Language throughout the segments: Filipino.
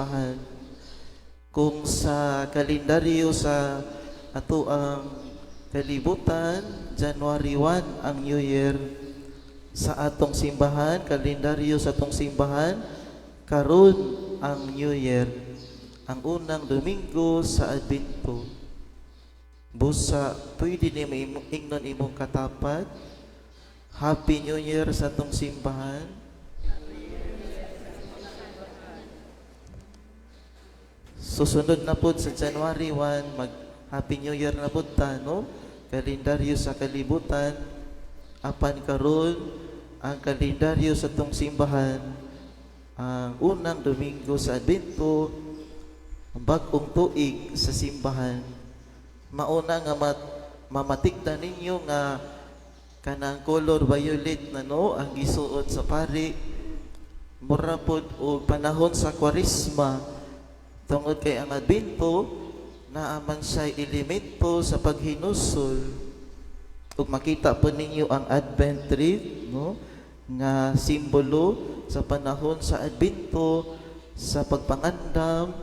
simbahan. Kung sa kalendaryo sa ato ang kalibutan, January 1 ang New Year. Sa atong simbahan, kalendaryo sa atong simbahan, karon ang New Year, ang unang Domingo sa Advento. Busa, pwede ni ingnon imong katapat. Happy New Year sa atong simbahan. Susunod na po sa January 1, mag Happy New Year na po ta, no? Kalendaryo sa kalibutan. Apan karon ang kalendaryo sa atong simbahan, ang unang Domingo sa Advento, bag-ong tuig sa simbahan. Mauna nga mamatikdan ninyo nga kanang color violet na no ang gisuot sa pari, mura pod og panahon sa Kwaresma. Tungod kay ang Advento naaman siya elemento sa paghinusol. Ug makita po ninyo ang Advent tree, no, nga simbolo sa panahon sa Advento, sa pagpangandam,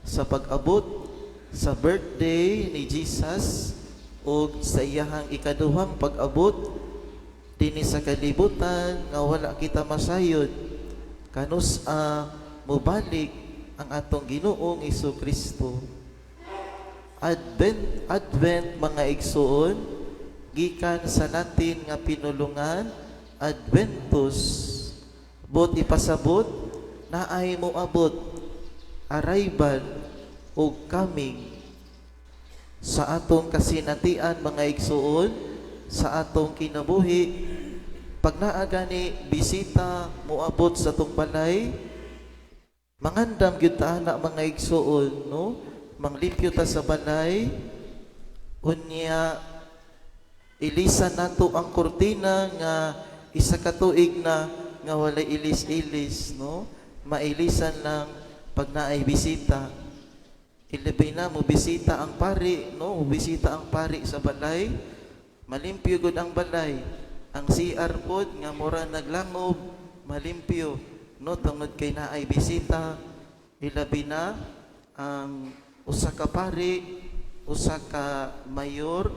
sa pag-abot sa birthday ni Jesus o sa iyahang ikaduhang pag-abot dinhi sa kalibutan nga wala kita masayod kanus mubalik ang atong Ginoong Jesu-Kristo. Advent mga igsoon, gikan sa Latin nga pinulungan Adventus, bot ipasabot na ay moabot, arrival o coming. Sa atong kasinatian mga igsoon, sa atong kinabuhi, pag naa gani bisita moabot sa atong balay, mangandam gyud ta na mga igsoon, no? Manglimpyo ta sa balay, unya ilisan nato ang kurtina nga isa ka tuig na nga walay ilis-ilis, no? Mailisan lang pag naay bisita. Ilabay na mo bisita ang pari, no? Bisita ang pari sa balay, malimpyo gud ang balay. Ang CR pod nga mura naglangob, malimpyo, no? Tungod kay naay bisita. Ilabay na ang usa ka pari, usa ka mayor,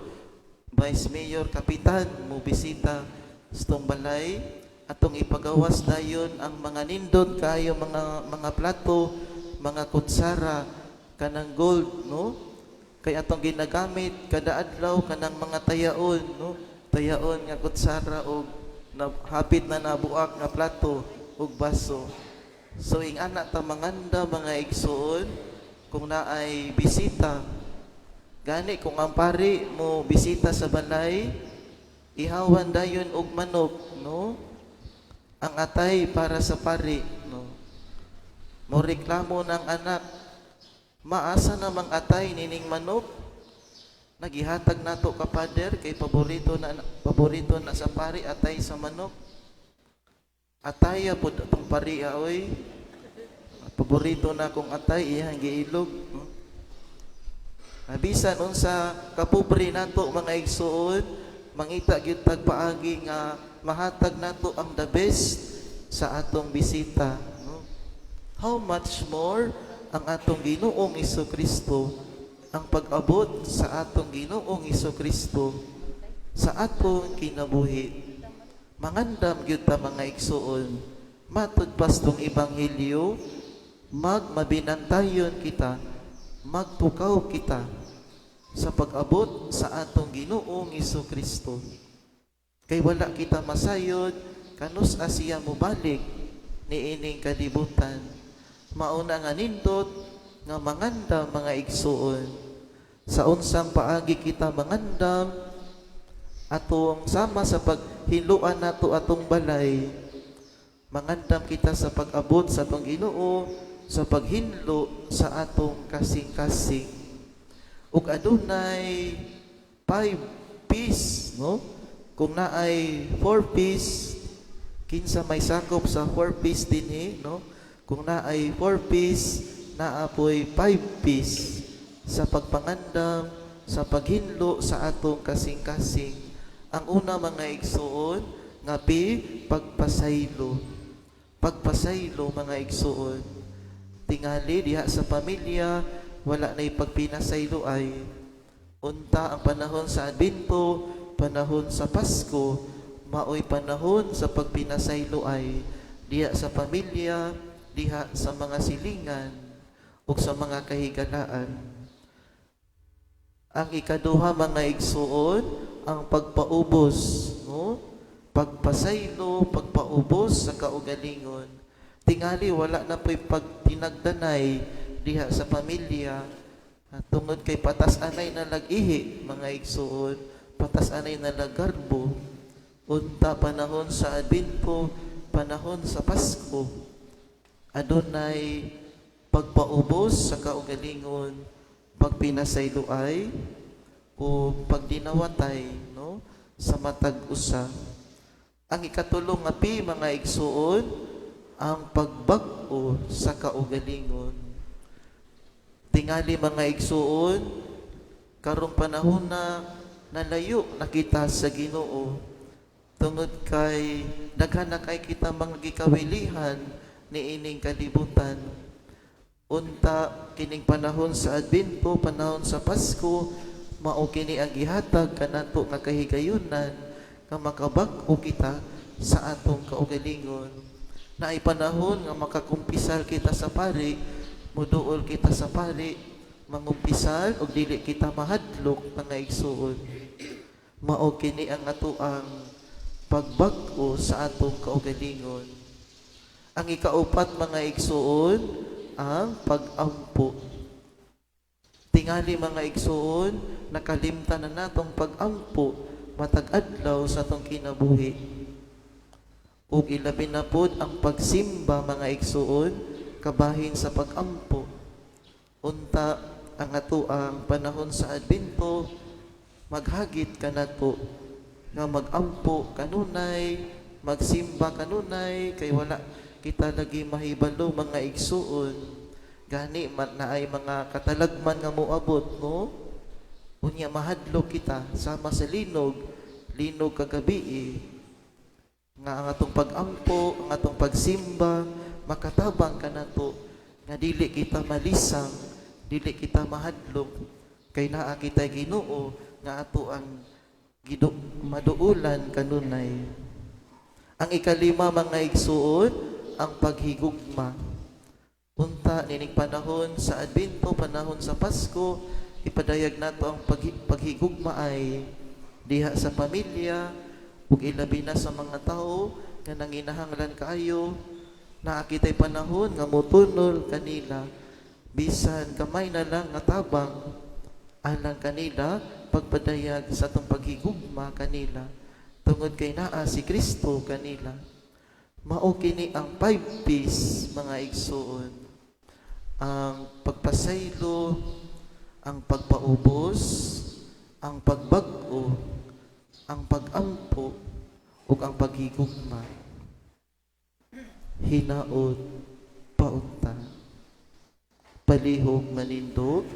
vice mayor, kapitan mo bisita sa tong balay. Atong ipagawas dayon ang mga nindot kayo mga plato, mga kutsara kanang gold, no? Kay atong ginagamit kada adlaw kanang mga tayaon, no? Tayaon nga kutsara o hapit na nabuak nga plato ug baso. So ing ana ta manganda mga igsoon kung naay bisita. Gani kung ang pari mo bisita sa balay, ihawan dayon og manok, no? Ang atay para sa pari, no? Mo reklamo ng anak, maasa namang atay nining manok? Nagihatag nato ka pader kay paborito na sa pari atay sa manok. Ataya pud atong pari oy. Paborito na kong atay iyang giilog, no? Bisan unsa kapobre nato mga igsuon, mangita gyud tag paagi nga mahatag nato ang the best sa atong bisita, no? How much more ang atong Ginoong Jesu-Kristo, ang pag-abot sa atong Ginoong Jesu-Kristo sa atong kinabuhi. Mangandam gyud ta mga igsuon, matud pas tong ebanghelyo, mabinantayon kita, magpukaw kita sa pag-abot sa atong Ginoong Jesu-Kristo. Kay wala kita masayod kanus asiya mobalik ni ining kalibutan. Mauna nga nindot nga mangandam mga igsuon. Sa unsang paagi kita mangandam atong sama sa paghiluan nato atong balay. Mangandam kita sa pag-abot sa atong Ginoo, sa paghinlo sa atong kasing-kasing. Ug adunay 5 piece, no? Kung naay 4 piece, kinsa may sakop sa 4 piece dinhi, no? Kung naay 4 piece, naapoy 5 piece sa pagpangandam, sa paghinlo sa atong kasing-kasing. Ang una mga igsuon nga pagpasaylo. Pagpasaylo mga igsuon. Tingali diha sa pamilya wala na ipagpinasaylo ay unta ang panahon sa Adbento, panahon sa Pasko, maoy panahon sa pagpinasaylo ay diha sa pamilya, diha sa mga silingan ug sa mga kahigalaan. Ang ikaduha mga igsuon, ang pagpaubos, no? Pagpasaylo, pagpaubos sa kaugalingon. Tingali wala na po'y pagtinagdanay diha sa pamilya. Tungod kay patas anay na lag-ihi, mga igsuon, patas anay na lagarbo. Unta panahon sa Adbento, panahon sa Pasko. Adunay pagpaubos sa kaugalingon, pagpinasaylo ay o pagdinawatay, no, sa matag usa. Ang ikatulong nga pi mga igsuon, ang pagbag-o sa kaugalingon. Tingali mga igsuon, karong panahon na nalayo na kita sa Ginoo. Tungod kay daghan na kay kita mga gikawilihan ni ining kalibutan. Unta kining panahon sa Adbento, panahon sa Pasko, mao kini ang gihatag kanato nga kahigayunan nga makabag-o kita sa atong kaugalingon. Naay panahon nga makakumpisal kita sa pari, muduol kita sa pari, mangumpisal og dili kita mahadlok mga igsuon. Mao kini ang atoang pagbag-o sa atong kaugalingon. Ang ikaupat mga igsuon, ang pag-ampo. Tingali mga igsuon, nakalimtan na natong pag-ampo matag adlaw sa atong kinabuhi. Ug ilabi na pod ang pagsimba mga igsuon kabahin sa pag-ampo. Unta ang atoang panahon sa Adbento, maghagit kanato nga mag-ampo kanunay, magsimba kanunay kay wala kita lagi mahibalo mga igsuon. Gani man na ay mga katalagman nga moabot, no? Unya mahadlok kita sama sa linog kagabi nga ang atong pag-ampo, ang atong pagsimba makatabang kanato nga dili kita malisang, dili kita mahadlok kay naa kita Ginoo nga ato ang maduulan kanunay. Ang ikalima mga igsuon, ang paghigugma. Unta nining panahon sa Adbento, panahon sa Pasko, ipadayag nato ang paghigugma ay diha sa pamilya ug ilabi na sa mga tao nga nanginahanglan kaayo. Naakitay panahon nga motunol kanila bisan kamay na lang nga tabang alang kanila pagpadayag sa atong paghigugma kanila tungod kay naa si Kristo kanila. Mao kini ang 5 P's mga igsuon. Ang pagpasaylo, ang pagpaubos, ang pagbag-o, ang pag-ampo, ug ang paghigugma. Hinaot paunta. Palihog manindog